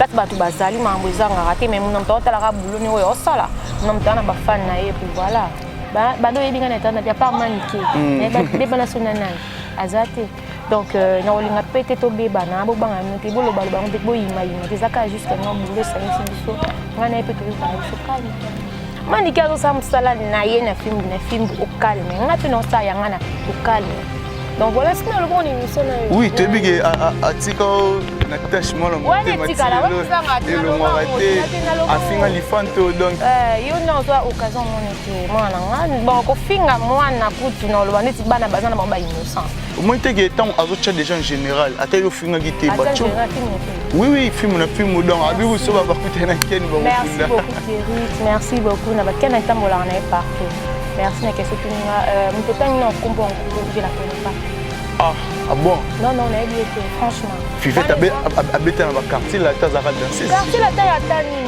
place bato bazali mambo ezanga te mais mon mto talaka boulot ni oyo osala mon mto na ba fan na ye puis voilà bando yebinga na tanda ya pas maniqué mais ba bana sonana azate donc na olinga pete to beba na bo banga no te bolo balo bango te bo yima te zaka jusqu'à no boulot ça ici biso ngana epete yo ba so calme maniqué zo sam sala na ye na film au calme ngati no sa ya ngana au calme. Donc voilà ce que nous avons émission. Oui, tu es bien à Tika, Natacha, moi, le Tika, là, on a fini l'Ifanto, donc. Il y a une occasion, bon, finga moi na kutu na lo baneti bana bazana ba innocent. Au moins tu es temps à autre déjà en général, à tel finga gité bacho. Oui, film na film donc abi vous so ba kuté na ken ba. Merci beaucoup Thierry, merci beaucoup na ba ken na tambola na partout. Merci na question que mon total non comprend je la connais pas. Ah bon? Non, on a bien été, franchement. Fifet habité dans le quartier, là, tu as dansé. Quartier, là, tu as tani.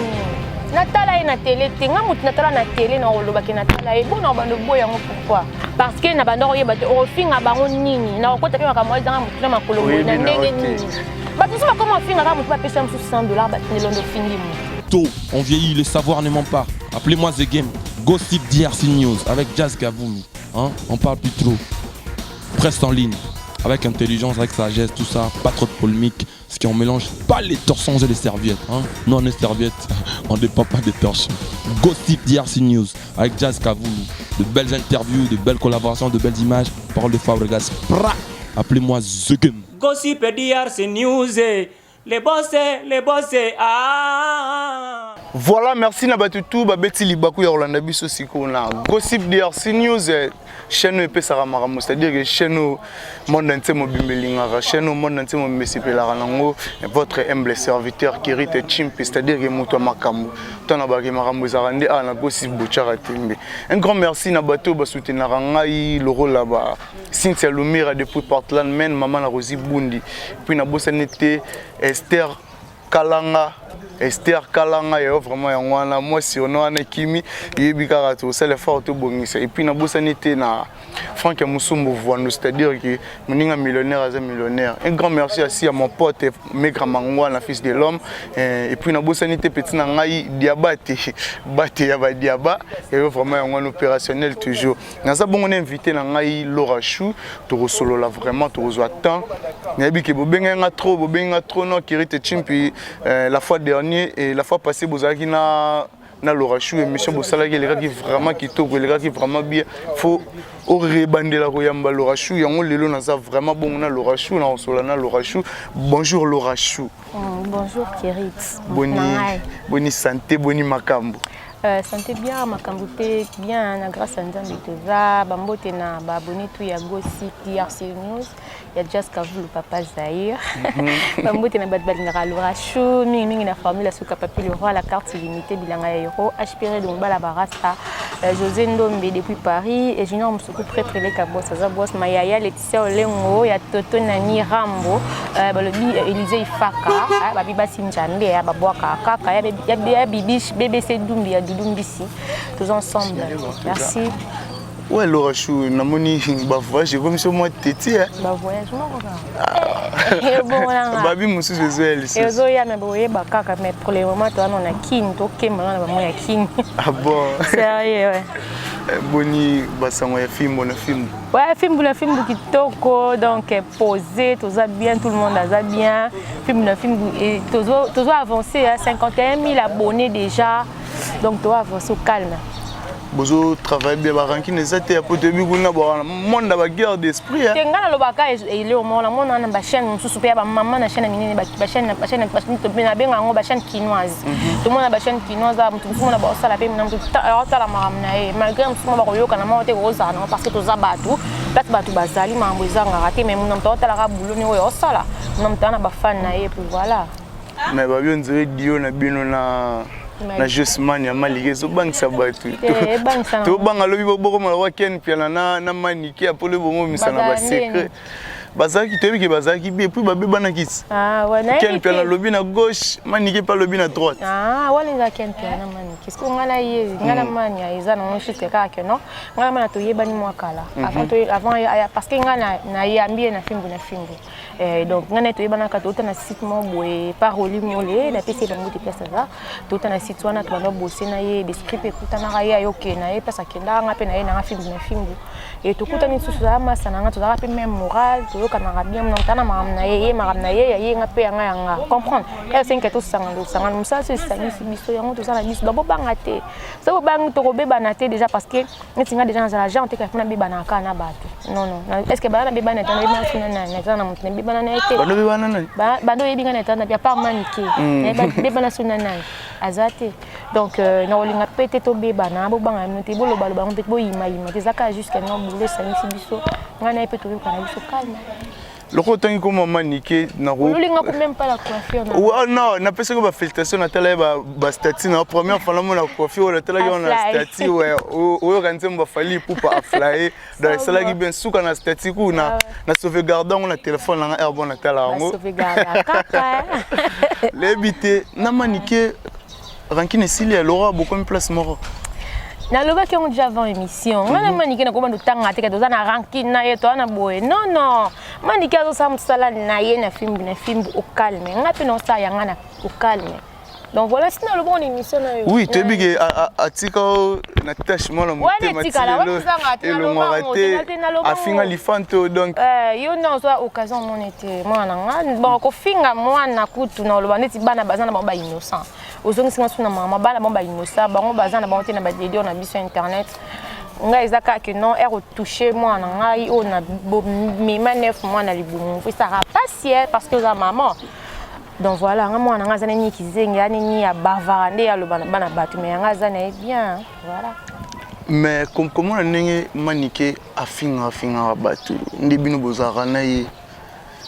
Natala est na télé, tu as un natala na télé, na oloba ke natala est bon, na bando boya pourquoi? Parce que na bando yeba te o finga bango nini, na ko tapé makamwa dans mutuna makolo na ndenge nini. Ba tu sais comment finga ka mutu pa pesa musu $100 ba nelondo fingi mu. Tôt, on vieillit, le savoir ne ment pas. Appelez-moi The Game. Gossip DRC News avec Jazz Gavoulou. Hein? On parle plus trop. Presse en ligne. Avec intelligence, avec sagesse, tout ça, pas trop de polémique, ce qui on mélange pas les torsons et les serviettes. Hein? Nous on est serviettes, on ne dépend pas des torsions. Gossip DRC News avec Jazz Gavoulou. De belles interviews, de belles collaborations, de belles images. Parole de Fabregas. Appelez-moi The Game. Gossip DRC News, les bossés, ah. Voilà, merci Nabatutu, Babeti Libakou ya Rolanda Biso Sikona. Gossip DRC News, chaîne EP Saramaramu, c'est-à-dire que chaîne monde entier mobimelingara, chaîne monde entier mobimesipelango, votre humble serviteur qui rite chimpi, c'est-à-dire que Mouto Makamu, Tanabaki Maramu Zarande, na Gossip Bouchara Tembe. Un grand merci Nabato Basoutenarangai, Loro là-bas, Cynthia Lumira depuis Portland, Men, Maman la Rosie Bundi, puis Nabosanete, Esther Kalanga et vraiment yangwana moi si on a Kimi yebika to c'est le fort to bongisa et puis na bosanité na Franck Moussoumbo Voando, c'est-à-dire que moninga millionnaire à millionnaire. Un grand merci aussi à mon pote Megra Mangwana, fils de l'homme et puis na bosanité petit na ngai diabate bate ya ba diaba et vraiment yangwana opérationnel toujours. Na ça bon on invité na ngai Laura Chou to solo là vraiment to attend. Nabi ke bobenga trop non qui rite chimpi la fois dernière et la fois passée bozaki na Laura Chou émission bosala ki les gars qui vraiment qui toko les gars qui vraiment bien faut au rebander la royamba Laura Chou yango lelo na ça vraiment bon na Laura Chou na solana Laura Chou. Bonjour Laura Chou. Bonjour Thierry. Boni santé boni makambo. Santé bien, Makambouté bien, grâce à Nzambe Teza, Bambote na abonné tout ya Gossip DRC News, ya Jazz Gavoulou Papa Zahir, Bambote na Badbalingara Laura Chou, mingi na famille la souka papi le roi la carte illimitée bilanga euro, HPR de Mbala Barasta, José Ndombe depuis Paris et Junior Moussoukou prêtre les Kabos, Saza Boss Mayaya Laetitia Olengo, ya Toto Nani Rambo, balobi Élisée Ifaka, babi Basinjambe ya babwaka kaka ya bibish BBC Dumbi ya Dumbisi, tous ensemble. Merci. Ouais, Laura Chou, namoni ba voyage comme sur moi téti hein. Ba voyage moi quoi. Bon là. Babi musu Joël. Et zo ya me boye ba kaka mais pour le moment toi on a kin to kemba na ba moya kin. Ah bon. Sérieux ouais. Boni basango ya film bon film. Ouais, film kitoko donc posé, tout ça bien, tout le monde a ça bien. Film et tout avancé à 51 000 abonnés déjà. Donc tu vas avancer au calme. Bozo travaille bien baranki les até pour début kuna ba monde ba guerre d'esprit hein. Tengana lobaka il est au monde na ba chaîne mususu pe ba maman na chaîne minene ba chaîne to na benga ngo ba chaîne chinoise. Tout le monde na ba chaîne chinoise mutu monde ba osala pe na mutu ta maram na e malgré mutu ba koyoka na mote rosa non parce que to za batu place batu bazali mambo ezanga raté mais mon mto ta la boulot ni oyo osala mon mto na ba fan na e puis voilà. Mais ba bien dire dio na bino na justement ya malike so bank sabatu to banga lobi boko mala wa ken piana na manike apole bongo misana ba secret bazaki toyebi ke bazaki bien puis babebana kisi ken pe na lobby na gauche manike pa lobby na droite walinga ken pe na manike ce ko ngala ye ngala mania eza na juste ka ke non ngala mana to yebani mwa kala avant parce que ngala na yambi na fimbu donc ngana to yebana ka to na site mo boye paroli molé na pese na muti place ça to na site wana to na bosser na ye descript ekuta na ya yoke na ye pesa kenda nga pe na ye na fimbu et to kuta ni susu ama sana nga to za pe même moral to yoka na bien na tana na ye ye nga pe nga comprendre elle c'est que tout sanga musa c'est ça biso yango to ça na biso babo bangate ça bo bang to beba na te déjà parce que ntinga déjà na l'argent te ka funa beba na kana bato non est-ce que bana beba na tana beba funa na mutu beba na ete bano beba na nani bando yebi na tana bia par manique beba na suna nani azate donc na olinga pete to beba na bo banga mutu bo lo balo ba bo yima te zaka jusqu'à non boule ça ni biso ngana pe to yoka na biso calme. Loko tangi comme maniqué na ro. Olinga ko même pas la coiffure. Non, na pesa ko ba félicitation na tala ba statut na première fois na mo na coiffure la tala ko na statut ouais o kanze mba fali pour pas flyer dans sala ki ben suka na statut ku na sauvegarder na téléphone na air na tala ngo. Sauvegarder kaka. L'habité na maniqué rankine Silia Laura beaucoup de place mort. Na loba ki on déjà avant émission ngana manike na ko bandu tanga te ka doza na ranking na yeto na boye non manike azo sa musala na ye na film au calme ngapi no sa yanga na au calme donc voilà c'est na le bon émission na yo oui tu bige atika na tâche mo na motema ti le ngaraté afinga lifanto donc yo na so occasion mon été moi na bon ko finga moi na kutu na loba neti bana bazana ba innocent ozongi singa suna mama bana ba innocent bango bazana ba na ba dédé on a vu sur internet nga ezaka que non est retouché moi na ngai on a mema 9 mois na libumu puis ça rapassier parce que za maman. Donc voilà, moi on a zana ni kizengi ani ni ya bavarande ya lo bana batu mais nga zana bien voilà. Mais comment on nenge maniqué afinga batu ndi bino bozara na ye.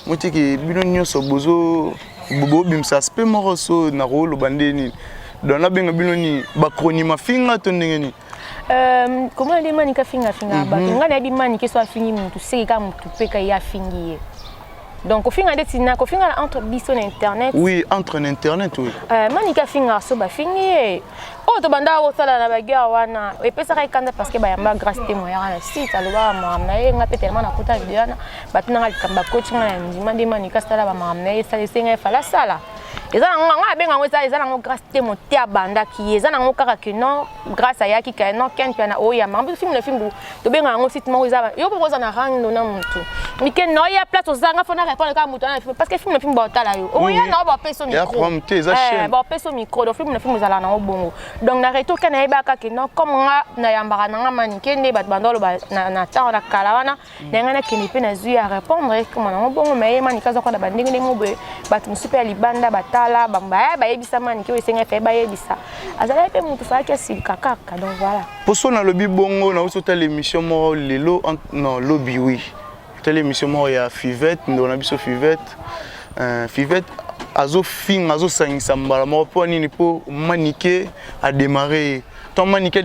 Motiki bino nyoso bozo bobo bimsa aspect moroso na ro lo bandeni. Dans la benga bino ni bakronima finga to ndenge ni. Comment on dit manika finga batu nga na bi manike so afingi mutu seka mutu peka ya fingi. Donc au final entre biso na internet. Oui, entre internet oui. Manika finga so ba fingi. Oh to banda o sala na bagia wana. E pesa ka ikanda parce que ba yamba grâce témoin ya na site aloba mamna ye nga tellement na kota biana. Batuna ka kamba coaching na ndima de manika sala ba mamna ye sala senga fala sala. Eza nga benga ngo eza na grâce témoin tia banda ki eza na ngo kaka que non grâce à yaki ka non ken piana o ya mambo film to benga ngo site mo eza yo ko za na rang no na mutu. Mike no ya place ozanga fona répondre ka mutu na parce que film ba tala yo. O ya na ba peso micro. Ba peso micro do film za na bongo. Donc na retour kana eba ka que non comme nga na yambara na nga manike ne bat bandolo na ta na kalawana na nga na kini pe na zu ya répondre comme na bongo mais manika za ko na bandingi ne mo be bat musupe libanda batala bamba ba yebisa manike o senga fe ba yebisa azala pe mutu fa ka silka kaka donc voilà. Poso na lobi bongo na usota l'émission mo lelo non lobby oui. L'émission moi il y a Fivette, on a biso Fivette. Fivette azo fin azo sangisa mbala mo po nini po maniquer a démarrer. Ton maniquer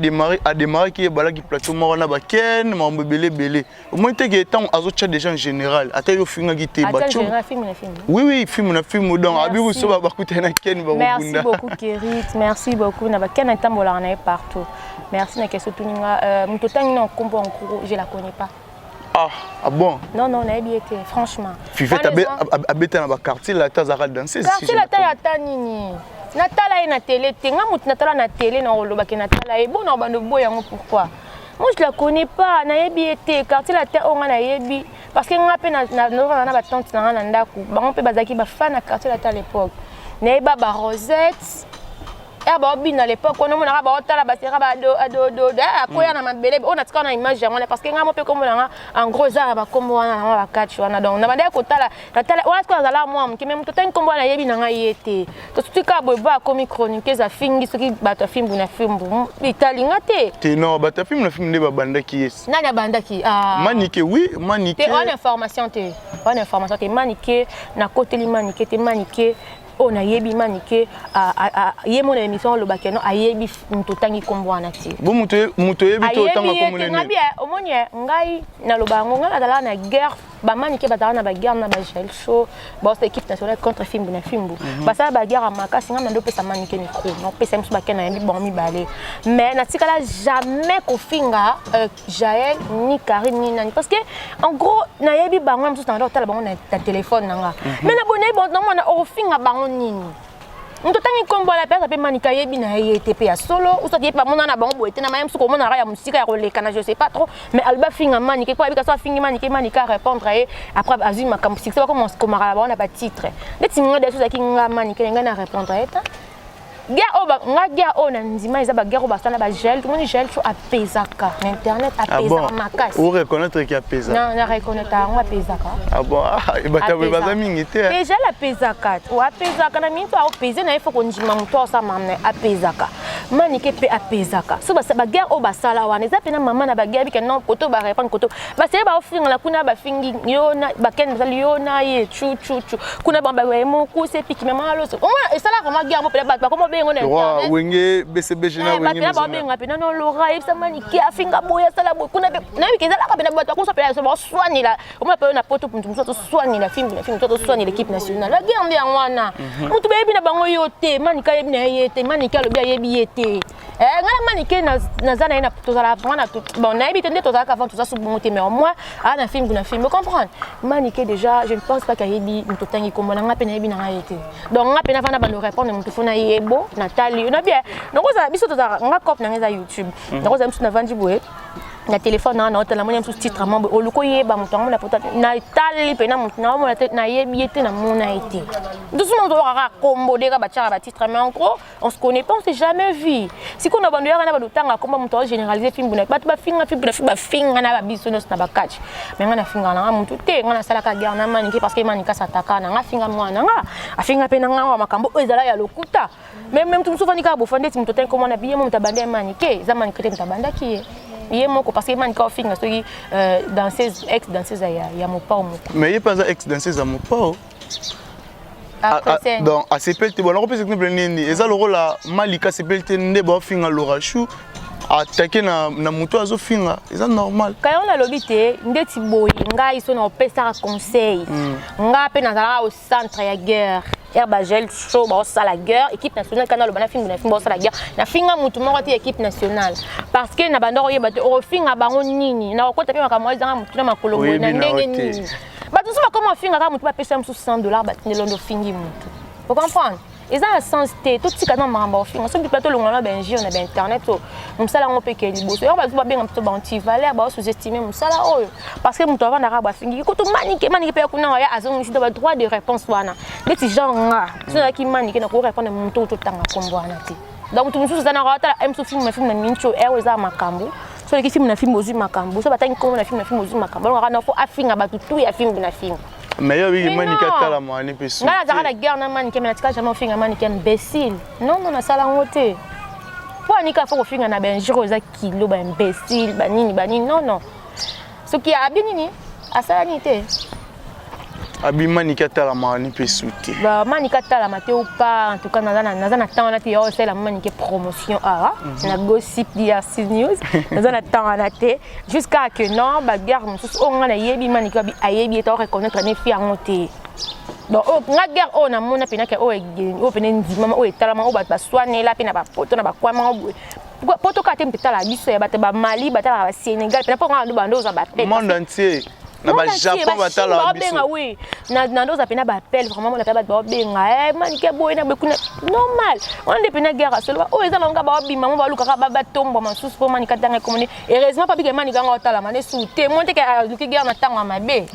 a démarrer qui est bala qui plateau mo na ba ken mambo belé. Au moins te que tant azo chat déjà en général. Ata yo finga qui te ba film. Oui, film donc abiru so ba kuta na ken ba bunda. Merci beaucoup Kérit, merci beaucoup na ba ken tambola na partout. Merci na keso tuninga mutotang na kombo en cours, je la connais pas. Ah bon? Non, on a bien été, franchement. Fivette habite dans le quartier, la tazara danser. Quartier, la taille à Tanini. Natala est na télé, t'es Natala na télé, na Roloba qui Natala est bon, on va nous boire, pourquoi? Moi je la connais pas, na bien été, quartier la terre, on a yebi. Parce que on a peine na tante na nandaku, on peut bazaki ba fan à quartier la terre à l'époque. Neba ba Rosette. Ya ba obi na l'époque on mona ba otala ba sera ba do akoya na mabele on a tika na image yango parce que nga mo pe kombo na en gros za ba kombo wana na ba catch wana donc na bande ko tala na tala on a tika za la moi mki même to ten kombo na yebi na nga yete to tika bo ba komi chronique za fingi soki ba to film na film italinga te non ba ta film na film ne ba banda ki yes nani banda ki manique oui manique te on information te manique na côté li manique te manique on a yebi manike ye mon émission lo bakeno ayebi mutotangi kombwana ti bo muto yebi to tanga komune ngabi omonye ngai na lo bango ngala dala na guerre bamanike bazala na baguerre na bagel show baosa équipe nationale contre Fimbu na Fimbu basala baguerre à makasi nga ndo pesa manike micro non pesa msu bakena yambi bon mibale mais na tikala jamais kofinga Jaël ni Karim ni nani parce que en gros na yebi bango msu tanda otala bango na téléphone nanga mais na bonne bon non na ofinga bango nini on tangi kombo la pesa pe manika yebi na yete pe ya solo ou ça dit pas mona na bango boete na mayem su ko mona ra ya musika ya roleka na je sais pas trop mais alba finga manike quoi bika so finga manika répondre et après azui makambo c'est pas comment komara ba on a pas titre ndeti nga de choses ki nga manike nga na répondre et Guerre na nzima eza ba guerre basana ba gel tout le monde gel sur apesaka na internet apesaka makasi ou reconnaître qui apesa non na reconnaître ngo apesaka ah bon e batawe bazami ngite déjà la pesaka ou apesaka na minto a pesa na ifo ko njima muto sa mamne apesaka manike pe apesaka so ba guerre o basala wana eza pena mama na ba guerre bi kenon koto ba répondre koto ba se ba ofinga la kuna ba fingi yo na ba ken ba yo na ye chu kuna ba mo ku se piki mama lo so on esala ko ma guerre mo pe ba ko Roi wenge BCB na wenge ba benga pe non Laura ipsa maniki afinga boya sala boy kuna na wiki zala ka bena bato ko so pe so soigner la o ma pe na poto pour tout so soigner la film to soigner l'équipe nationale la guerre ndia wana mutu be bi na bango yote manika yebi na yete manika lo bia yebi yete ngala manike na zana ina to zala prendre bon na yebi tende to zala avant to ça sous monter mais au moins na film comprendre manike déjà je ne pense pas qu'ayebi mutu tangi kombo na ngape na yebi na yete donc ngape na vana ba répondre mutu fona yebo Nathalie on a bien donc ça biso to za nga cop na ngeza YouTube donc ça msu na vandi boye na téléphone na hôtel na msu titre mambo oluko yeba mutu ngona pota na tali pe na mutu na mo na yebi ete na mona ete doucement on aura combo de ba tchara ba titre mais en gros on se connaît pas on s'est jamais vu si qu'on a bandu na ba lutanga komba mutu généraliser film buna ba finga film ba finga na ba biso na ba catch mais ngana finga na mutu te ngana sala ka guerre na maniki parce que manika sataka na nga finga mwana nga afinga pe na nga makambo ezala ya lokuta même tout souvent nika bofande ti mutoten comment na biye mo mutabande manike za manike mutabanda ki ye moko parce que manika ofinga soki danseuse ex danseuse ya mopao moko mais ye pas ex danseuse ya mopao donc a CPLT bon on peut exemple nini eza le rôle la Malika CPLT ne ba finga Lorachou attaquer na muto azo finga eza normal quand on a lobité ndeti boyi ngai so na opesa conseil nga pe na zala au centre ya guerre Herbagel show ba la guerre équipe nationale kana lo bana film na film ba la guerre na finga mutu moko ti équipe nationale parce que na bandoro yeba te o finga bango nini na ko tapé makamwa zanga mutu na makolo na ndenge nini ba tout ça comment finga ka mutu ba pesa msu $100 ba tinelondo fingi mutu vous comprenez ils ont un sens té tout petit canal maramba au film on se dit plateau longana ben jio na ben internet so msala ngo pe ke liboso yo ba zuba benga mto ba anti valeur ba sous-estimer msala oyo parce que mto avanda raba fingi ko to manike pe kuna ya azongi si ba droit de réponse wana beti genre nga so ki manike na ko répondre mto to tanga kombo wana ti donc tout mususu zana rata mso film na mincho za makambo so les films na film ozu makambo so batangi kombo na film ozu makambo ngaka na fo afinga ba tout ya film na film mais yo oui manika tala mani peso ngala za la guerre na manike mais natika jamais finga manike imbécile non na sala ngote po anika fo ko finga na benjiro za kilo ba imbécile ba nini non ce qui a binini asala ni te abi manika tala mani peso te ba manika tala mate ou pas en tout cas na temps na te yo c'est la manike promotion na gossip DRC News na temps na te jusqu'à que non ba guerre mususu on na yebi manika bi ayebi to reconnaître ne fi angote donc nga guerre on na mona pena ke o pena ndima o etalama o ba soigner la pena ba poto na ba kwama poto ka te mpetala biso ya ba Mali ba Sénégal pena po nga bando za ba pe monde entier na ba Japon batala biso oui na ndoza pena ba appel vraiment na ba benga manike boy na bekuna normal on est pena guerre solo o eza nga ba bima mo ba luka ba tombo masusu po manika tanga komoni heureusement pas que manika nga otala mane soute monte ke luki guerre na tanga mabe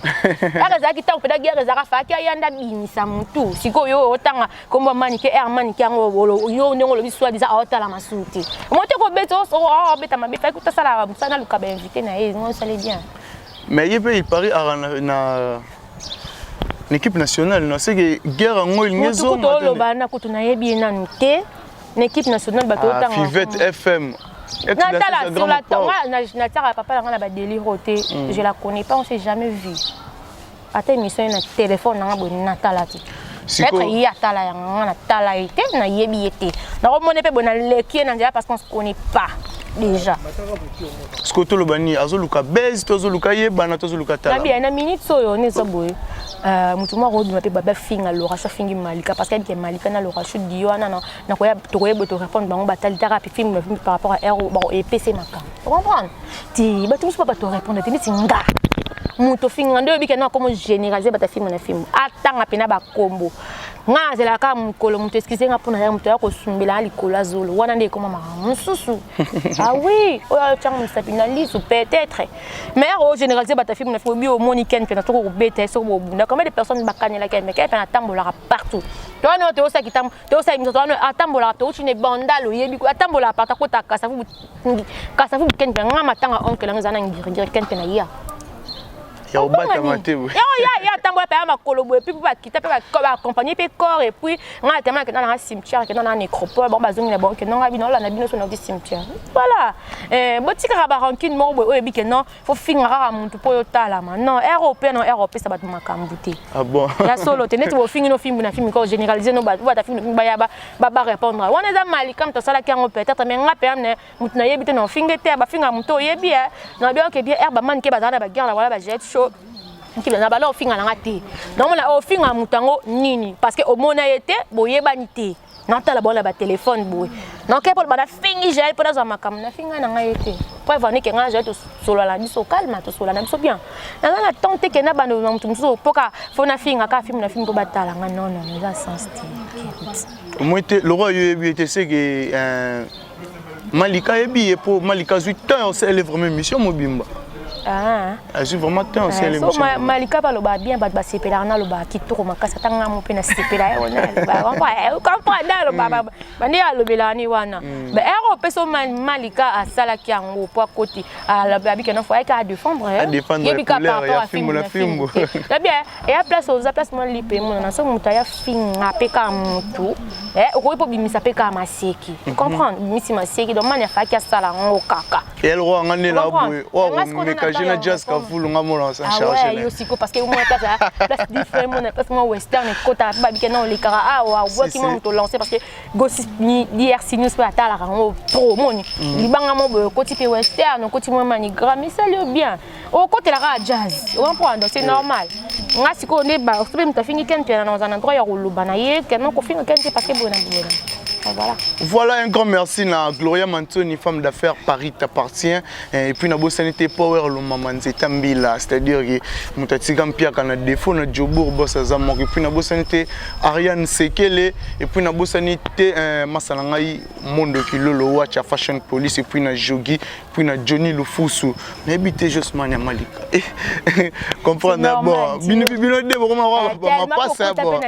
ala za ki tanga pena guerre za ka fa ki yanda binisa mutu siko yo otanga kombo manike manike ngo yo ndongo lo biswa disa otala masute monte ko beto so beta mabe fa kuta sala musana luka ba invité na ngo sale bien. Mais il paraît à l'équipe nationale, non c'est que guerre en il n'y a pas de bana kutu na yebi na nute l'équipe nationale bato tanga Fivette FM Natala sur la na tara papa la ba délire roté je la connais pas on s'est jamais vu ata émission na téléphone na bo Natala ti peut-être il y a tala ya na tala été na yebi été na ko mone pe bona leki na parce qu'on se connaît pas déjà. Ce que tu le bani, azoluka base, tozoluka yebana, tozoluka tala. Bien, na minute so on est ça boy. Mutuma road m'a baba finga Laura cha fingi malika parce que malika na Laura chute diwana na koya to répondre bango batali thérapie film par rapport à R bon et PC maka. Tu comprends? Ti ba tu pas te répondre ti nga. Muto finga ndo bike na comme généraliser bata film na film. Atanga pena ba combo. Nga zela ka mukolo muto excuse nga pona ya muto ya ko sumbela likolo azolo. Wana nde koma ma mususu. Ah oui, oya chang mustapinalise peut-être. Mais en généraliser bata film na film bio moniken pena to ko bete so bo bunda. Combien de personnes bakanela ka mais ka pena tambola partout. To wana to sa kitam, to sa imzo to wana atambola to chine bandalo yebi ko atambola parta ko ta kasafu ken pena nga matanga oncle nga zana ngiri ken pena ya. Ya obata matebo. Ya tambola pa makolo boye puis pa kita pa accompagner pe corps et puis nga tellement que dans la cimetière que dans la nécropole bon bazongi na bon que non abi non la na bino so na cimetière. Voilà. Botika ba rancune mo boye oyebi que non faut finga rara muntu po yotala ma. Non, européen non européen ça ba makambuté. Ah bon. Ya solo tenet bo fingi no film na film ko généraliser no ba ta film ba ya ba répondre. On est dans Mali comme to sala ki on peut-être mais nga pe amne mutu na yebi te no fingete ba finga mutu oyebi na bien que bien herba man ke ba za ba guerre wala ba jet chaud. Qui na bala ofinga na ngati donc na ofinga mutango nini parce que au mona été boyebani te nantala bona ba téléphone boy donc ke pour bana fingi gel pour za makam na finga na ngati pour venir que nga to solo la biso calme to solo na biso bien na na tente que na bana mutu muso poka fona finga ka film na film ko batala nga non non ça sens ti moi le roi yebi était c'est que Malika yebi et pour Malika 8 ans c'est vraiment mission mobimba. Ah, je vraiment temps c'est l'émission. So Malika ba loba bien ba sepela na loba kitoko makasa tanga mo pena sepela yona ba comprendre loba ba ndi alobela ni wana ba ero peso Malika asala ki yango po côté ala ba bikena faut ka défendre yebi ka par rapport à film la bien et à place aux place mo lipe mo na so mutaya finga peka mutu oko po bimisa peka maseki comprendre bimisi maseki donc mania fa ki asala ngo kaka elle roi ngane la boy Jena Jazz Kavulu ngamo ça charger. Ah ouais, aussi parce que moi place différent mon place moi western et kota ba bikena on les kara ah wa qui m'ont lancé parce que gossip hier sinus pa tala rango trop moni libanga mo koti pe western koti mo manigram mais ça le bien au côté la jazz on comprend donc c'est normal nga siko ne ba so même ta fini ken tu dans un endroit ya roloba na ye ken ko fini ken parce que bona bona. Voilà. Voilà un grand merci à Gloria Mantoni, femme d'affaires Paris t'appartient. Et puis na bosanité power le maman Tambila, c'est-à-dire que mutatigam pia kana défaut na Djobour bossa zamok et puis na bosanité Ariane Sekele et puis na bosanité masalangai monde qui lolo watch fashion police et puis na Jogi puis na Johnny Lufusu. N'habitez juste mania Malika. Comprendre d'abord. Bino de comment ma passe bon.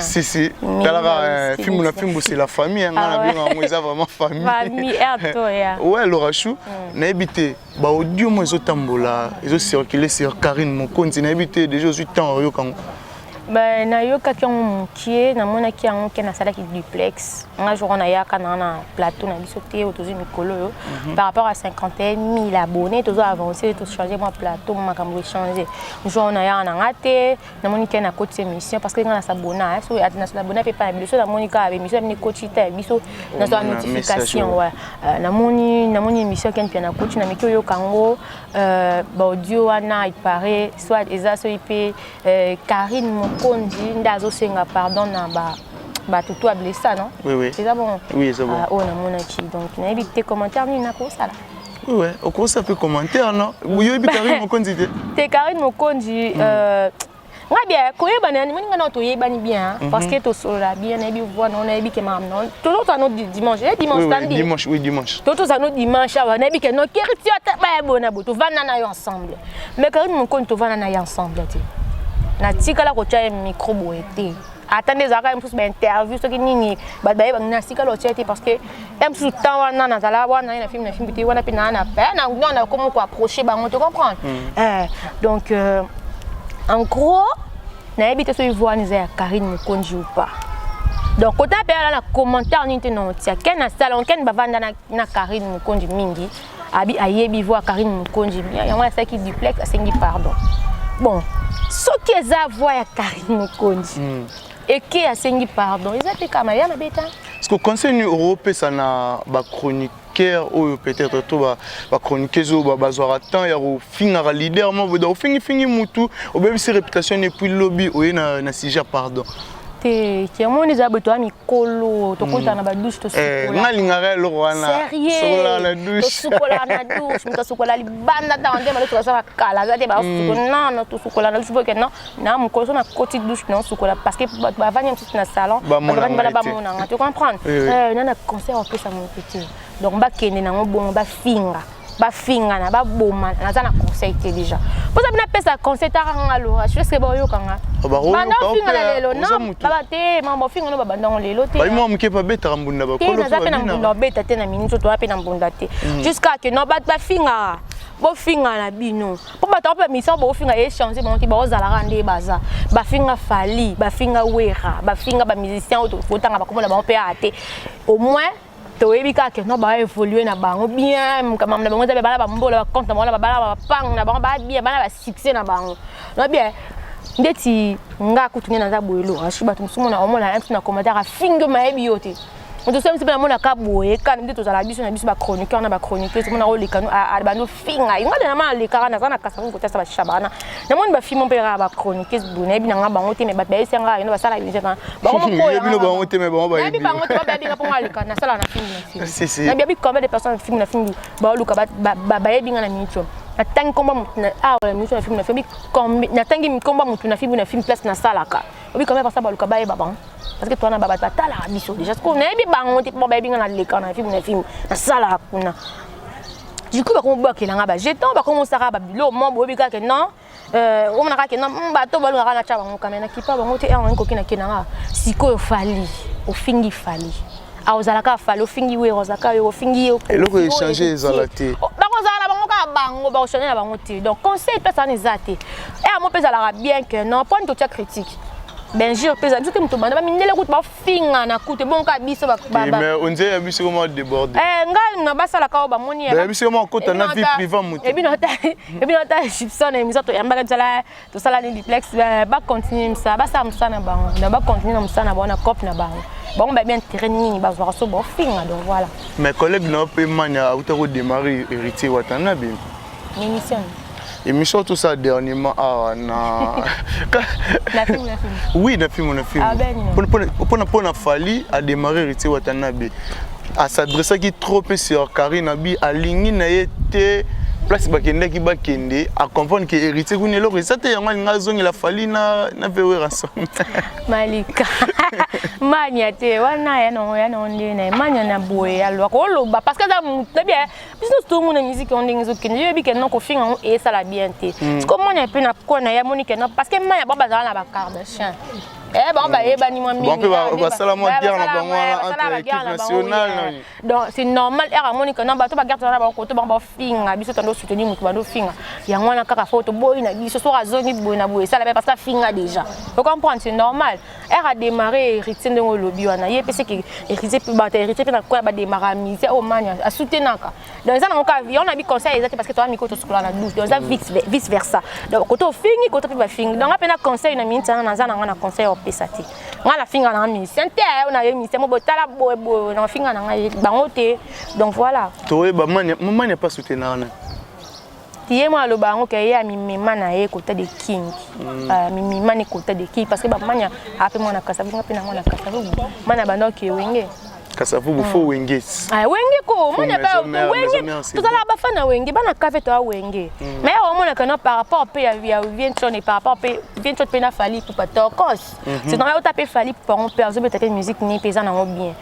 Si si. Film c'est la famille on a bien vraiment famille ouais Laura Chou na habité ba audio mo ezotambola circuler sur Karine Mokonzi na habité déjà 8 ans yo kango ben na yo ka kion qui na mona ki yango ke na sala ki duplex nga jour na ya kana na plateau na biso te otozi mikolo yo par rapport à 51 000 abonnés tozo avancer to changer mon plateau ma kambo changer jour na ya na ngate na moni ke na coach émission parce que nga na s'abonner so ya na s'abonner pe pa biso na moni ka émission ni coach ta biso na so notification ouais na moni émission ken na coach na mikio yo kango ba audio wana il paraît soit eza so ip Karine Mokonzi ndazo senga pardon na ba tutu a blessé non oui c'est ça bon oui c'est bon oh na mona ki donc na éviter commentaire ni na ko sala oui au quoi ça fait commentaire non yo bi Karine Mokonzi te Karine Mokonzi nga bien koyeba na ni nga na to yebani bien parce que to sola bien na bi voir non na bi ke mam non tout ça no dimanche samedi dimanche tout ça no dimanche na bi ke no keriti ata ba bona boto vana na yo ensemble mais Karine Mokonzi to vana na yo ensemble ti na tika la ko tia micro boete attendez ça quand même plus interview ce qui nini ba na tika lo tia parce que même sous temps wana na zala wana na film petit wana pe na comment ko approcher ba on te comprendre donc en gros na habite so ivoire ni za Karine Mokonzi ou pas donc quand tu as la commentaire ni non tia ken na salon ken ba vanda na Karine Mokonzi mingi abi ayebi voir Karine Mokonzi ya wana ça qui duplex asengi pardon bon ce qui est à voir à Karine Mokonzi et qui a sengi pardon ils appellent comme ya na beta Parce que conseil européen ça na ba chroniqueur ou peut-être tout ba chroniqueuse ou ba bazwara temps ya ko finga leader mo bodo fingi mutu o bébé ses réputation et puis lobby o na sujet pardon. Qui est mon exemple toi mikolo to kota na ba douche to sukola ngalinga lo wana sokola la douche sokola na douche mta sokola libanda ta ndema lo to sa kala za te ba sokola non to sokola na douche porque non na mon koso na côté douche non sokola parce que ba vanya petit na salon ba mona tu comprends na conseil on peut ça mon petit donc ba kende na bon ba finga na ba boma na za na conseil te déjà pour ça bina pesa conseil ta nga lo je sais que ba yo kanga ba finga na lelo non ba te mambo finga no ba bandongo lelo te ba mo mke pa beta mbunda ba kolo za pe na mbunda beta te na minute to pe na mbunda te jusqu'à que no ba finga bo finga na bino po ba ta pe mission bo finga e changer bon ti ba ozala rande baza ba finga fali ba finga wera ba finga ba musicien auto fotanga ba komona ba pe ate au moins toyebi ka ke no ba évoluer na bango bien kama na bango za be bala ba mbola ba compte na bala ba pang na bango ba bien bala ba succès na bango no bien ndeti nga kutunye na za boyelo ashiba tumsumo na omona na commentaire fingo maebi yote on se sait mona ka boye kan ndeti tozala biso na biso ba chroniqueur na ba chroniqueuse mona o lekano a bando finga inga na ma lekara na za na kasa ko tesa ba shabana na moni ba fimo mpera ba chroniqueuse bone bi na nga bango te me ba be senga ino ba sala bi nzeka bango mo ya bino bango te me bango ba yebi bango te ba bi nga ponga lekana na sala na film si na bi combien de personnes film na film ba luka ba yebi nga na minute na tangi komba mutu na la minute na film na film na tangi komba mutu na film place na sala ka obi combien personnes ba luka ba yeba bango parce que toi na baba tala biso déjà ko na yebi bango te po ba yebi nga na lekana na film na sala kuna du coup ba ko ba kelanga ba jeton ba ko mo sara ba bilo mo bo bi ka ke non on na ka ke non ba to ba lu na cha bango kamena kipa bango te en ko kina kenanga siko fali o fingi fali a ozalaka fali o fingi we ozaka yo fingi yo et loko échanger ezalate ba ko zala bango ka bango ba changer na bango te donc conseil personne ezate et à mon pesa bien que non point de critique ben je pesa biso te muto banda ba minele kutu ba finga na kutu bon ka biso ba mais on dit biso comment déborder nga na basala ka ba moni ya biso comment kota na vie privée muto et bien ta Gibson et misato ya mbaka to sala ni duplex ba continuer ça ba sa musana bango na ba continuer na musana ba na cop na bango bon ba bien terrain ba voir so ba finga donc voilà mes collègues na pe mania auto redémarrer héritier watana bien émission tout ça dernièrement la film oui na film pour na fali a démarrer héritier watanabe à s'adresser qui trop sur Karina bi alingi na yete place bakende à comprendre que héritier kuni lo resate yango ngazongi la fali na vewe ransom malika mania te wana ya no ndene mania na boye alwa ko loba parce que ça bien business tout mon musique on ndingi zokende yo bi ke non ko finga et ça la bien te comme mania pe na ko na ya monique non parce que mania baba za na ba Kardashian bon bah ni moi bon peut ça moi guerre na bango entre équipe nationale donc c'est normal era monique non ba to ba garde na ba ko to ba finga biso tando soutenir mutu ba do finga ya ngwana kaka photo boy na biso so azongi boy na boy ça la parce que finga déjà vous comprenez c'est normal era démarrer héritier ndongo lobby wana ye pese que héritier pe ba héritier pe na ko ba démarrer mise au mania a soutenaka donc ça na ka on a bi conseil exact parce que toi miko to sukula na douce donc ça vice versa donc ko to fingi ko to pe ba fingi donc apena conseil na minta na za na conseil pesati ngala finga na mi sente ona ye mi se mo botala boy na finga na ngai bango te donc voilà to ba mania pas soutenir na tiye mo alo bango ke ya mi mema na ye kota de king mi mema ni kota de king parce que ba mania ape mo na kasa vinga pe na mo na kasa mana bando ke wenge kasa vous faut wenge wenge ko mo na ba wenge tout ça ba fa na wenge bana café to wenge mais au moins que non par rapport pe ya vient chone par rapport pe vient chone pe na fali pour pas tokos c'est dans la taper fali pour on perdre peut-être musique ni pesa na bien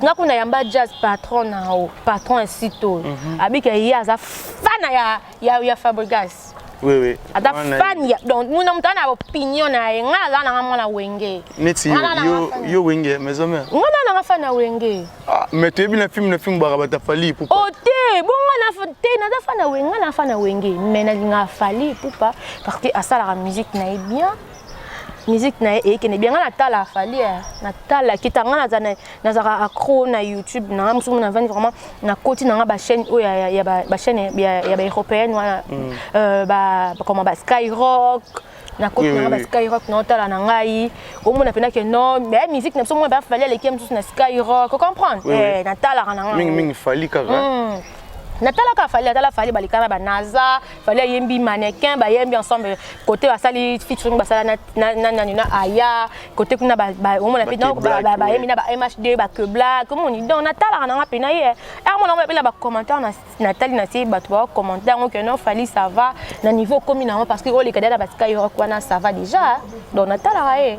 nga kuna yamba jazz patron na o patron sito abika ya za fana ya Fabregas oui ada fan ya donc muna mtana opinion na nga za na mwana wenge neti yo wenge mes amis ngona na fana wenge mais tu bien le film barabata fali pour o te bonga na te na za fana wenge na fana wenge mais na nga fali pour pas parce que asala la musique na est bien musique na e ke ne bien na tala fali na tala kitanga na za accro na YouTube na musumu na vendre vraiment na koti na ba chaîne o ya ba chaîne ya ba européenne wana ba comment ba Skyrock na côté na Skyrock na otala na ngai au moins na que non mais musique na so moi ba fallait les qui na Skyrock comprendre na tala na ngai mingi fali kaka Natala fallait balikana ba NASA fallait yembi mannequin ba yembi ensemble côté basali featuring basala na aya côté kuna ba au moins na ba yembi na ba MHD ba que black comment on dit donc natala na ngapena ye mon on ba commentaire na Nathalie na si ba to commentaire que non fallait ça va na niveau commun parce que les cadets ba Skyrock wana ça va déjà donc natala ye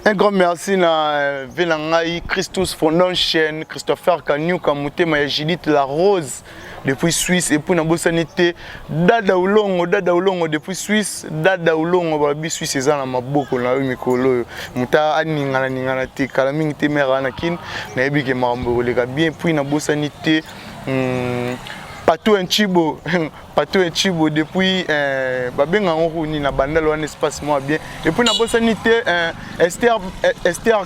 un grand merci na Velangai Christus Fondon chaîne Christopher Kanyou Kamute ma Judith La Rose depuis Suisse et puis na bosanité dada ulongo depuis Suisse dada ulongo babi Suisse ezana maboko na mikolo muta aningana te kala mingi te mera na kin na ebike mambo leka bien puis na bosanité Patou Nchibo depuis babenga ngoni na bandalo un espace moi bien et puis na bosanité Esther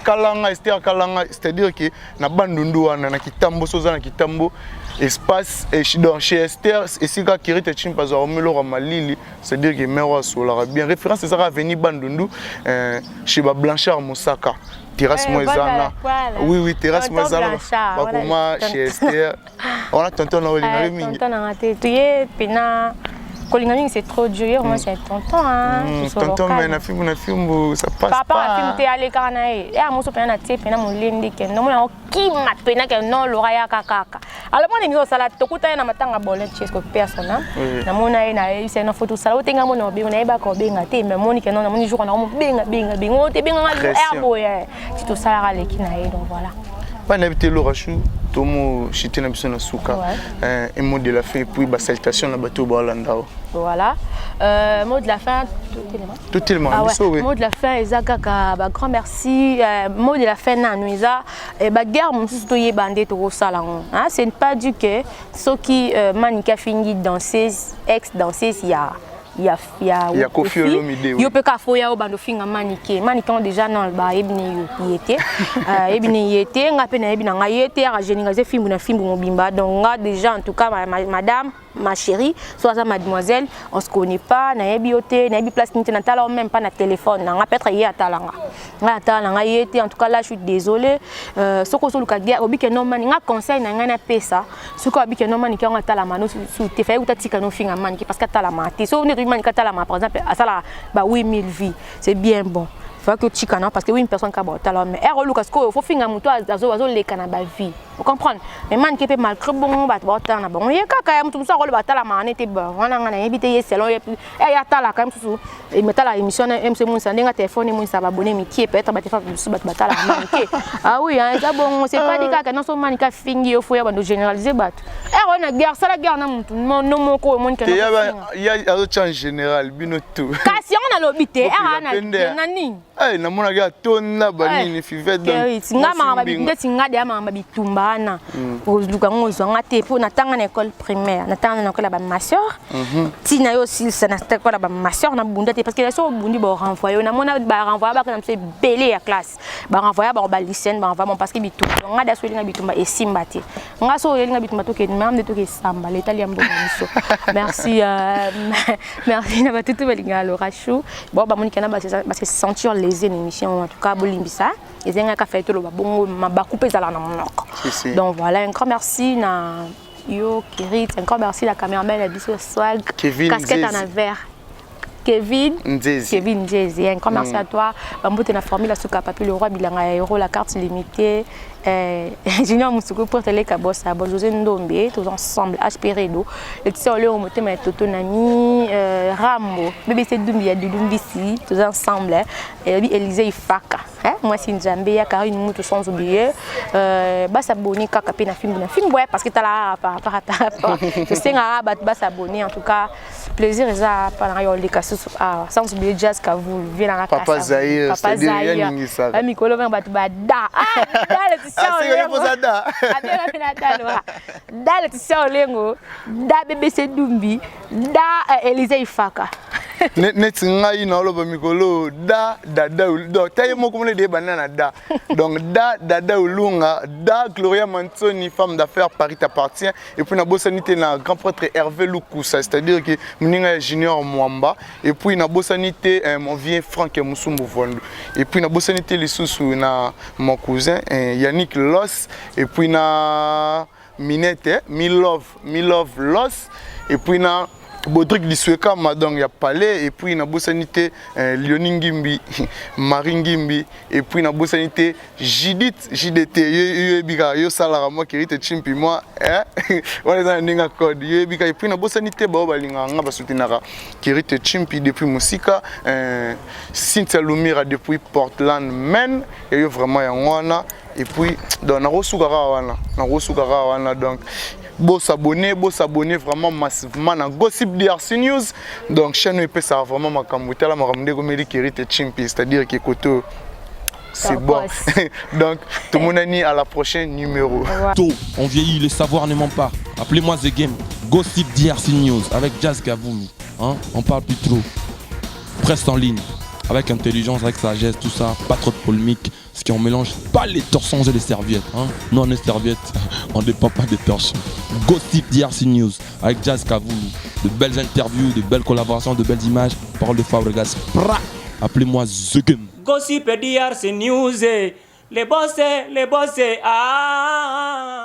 Kalanga c'est-à-dire que na bandundu wana na kitambo soza na kitambo espace et chez Esther et si ka kirite chim pas omelo malili c'est-à-dire que mewa sola bien référence c'est ça venir bandundu chez ba Blanchard Mosaka terrasse Moezana oui terrasse Moezana bakoma chez Esther on a tonton na olinga mingi tonton na ngate tuye pena Kolinga c'est trop dur, moi c'est tonton hein. Tonton mais na film ça passe pas. Papa film te aller kanae. Et à mon sopena na tie pena mon lindi ke no mona ki ma pena ke no loraya kaka. Alors moi ngi sala tokuta na matanga bolet chesko personnel. Na mona ina c'est na photo sala otenga mona obi na eba ko benga te mais moni ke no na moni jour na mo benga o te benga herbo ya. Si to sala ra leki na donc voilà. Pas n'habiter l'orachou tomo chité na biso na suka un mot de la fin puis ba salutation na bato balandao. Voilà. Mot de la fin, tout le monde. Mot de la fin, Ezakaka, grand merci. Mot de la fin, Nanouisa. Bah guerre, mon sous toye bandé to salon. C'est pas du que ceux qui manika fini danser, ex danser, il y a Kofi Olomide. Il y a peu kafoya au bando finga maniké. Manikan déjà non ba ebni yete. Ebni yete, ngapena ebina ngayete, a généraliser film na film mobimba. Donc déjà en tout cas madame ma chérie, soit ça mademoiselle, on se connaît pas, na ebioté, na ebi place n'était na tala même pas na téléphone, na peut-être y a talanga. Na talanga yete en tout cas là je suis désolée. Soko so luka guerre obi ke non mani nga conseil na ngana pesa. Soko obi ke non mani ke nga tala mano sous te fait utatika no finga mani parce que tala mati. So on est mani ka tala ma par exemple à ça là ba 8000 vies, c'est bien bon. Faut que tu cannes parce que oui une personne qui a talent mais er luka sko faut finga muto azo le kana ba vie. Vous comprenez? Mais man qui peut mal bon bat na bon ye kaka ya mutu so role batala mane te ba wana ngana ebite ye selon ye ya tala quand même sous et metala émission MC Moun Sandenga téléphone Moun sa abonné mi qui peut-être ba te faire sous batala mane ke ah oui hein ça bon c'est pas dit kaka non so man ka fingi au faut ya bando généraliser bat on a guerre ça la guerre na mutu non moko mon que il y a en général bino tout kasi on a l'obité na nani eh na mona ga tonna banini fivet donc singa mama binde singa de mama bitumba na luka ngozo ngate po natanga na école primaire natanga na école ba ma sœur tina yo aussi ça na école ba ma sœur na bunda te parce que la sœur bundi ba renvoyer na mona ba renvoyer ba comme c'est belé à classe ba renvoyer ba lycée ba renvoyer parce que bitumba ngada so linga bitumba e simba te ngaso linga bitumba to ke même de to ke samba l'italien bon miso merci merci na ba tutu balinga lo rachou bon ba monika na ba parce que sentir les émissions en tout cas bolimbisa et zenga ka fait lo ba bongo ba couper za la na monoko. Donc voilà, un grand merci na yo Kirit, un grand merci la caméraman la biso swag, casquette en verre. Kevin Nzezi, un grand merci à toi. Bamboute na formule la souka papi le roi bilanga euro la carte limitée. Junior Moussoukou pour télé Kabossa, José Ndombe, tous ensemble, H.P.Redo, le tissé au lieu où on mettait Totonami, Rambo, BBC Dumbia, Dumbisi, tous ensemble, et Élisée Ifaka. Moi, c'est Nzambe, il y a Karine Moutou sans oublier. S'abonner, Kakapé, na film, ouais, parce que tu as là, par rapport. Je sais que s'abonner, en tout cas, plaisir, et ça, pendant les cas, sans oublier Jazz Kavoul, vient à la Papa Zahir, Papa Zahir, Mikolo, Bada. Da le tissé au lengo, da BBC Dumbi, da Élisée Ifaka. neti ngai na oloba mikolo da dada donc taye moko mole de banana da donc da dada ulunga da Gloria Mantoni femme d'affaires Paris t'appartient et puis na bosanité na grand prêtre Hervé Lukusa c'est-à-dire que mninga junior Mwamba et puis na bosanité mon vieux Franck Musumbu Vondo et puis na bosanité lisusu na mon cousin Yannick Loss et puis na Minette Me Love Loss et puis na Bodrick Lisweka madong ya palais et puis na bosanité Lioni Ngimbi Marie Ngimbi et puis na bosanité JDT yo bika yo salara moi kirite chimpi moi wala za ninga code yo bika et puis na bosanité ba balinga nga basutinaka kirite chimpi depuis musika Cynthia Lumira depuis Portland men et yo vraiment ya ngwana et puis donc na rosukara wana donc beau s'abonner vraiment massivement à Gossip DRC News donc chaîne EP ça vraiment ma kamutela ma ramde ko meli kirite chimpi c'est-à-dire que koto c'est bon donc tout le monde est à la prochaine numéro. On vieillit, le savoir ne ment pas. Appelez-moi The Game. Gossip DRC News avec Jazz Kavoumi. Hein? On parle plus trop. Presse en ligne. Avec intelligence, avec sagesse, tout ça, pas trop de polémique. Ce qui on mélange pas les torsons et les serviettes. Hein? Nous, on est serviettes, on ne dépend pas des torsons. Gossip DRC News avec Jazz Kavoumi. De belles interviews, de belles collaborations, de belles images. Parole de Fabregas. Appelez-moi The Game. Gossip DRC News, les boss, ah.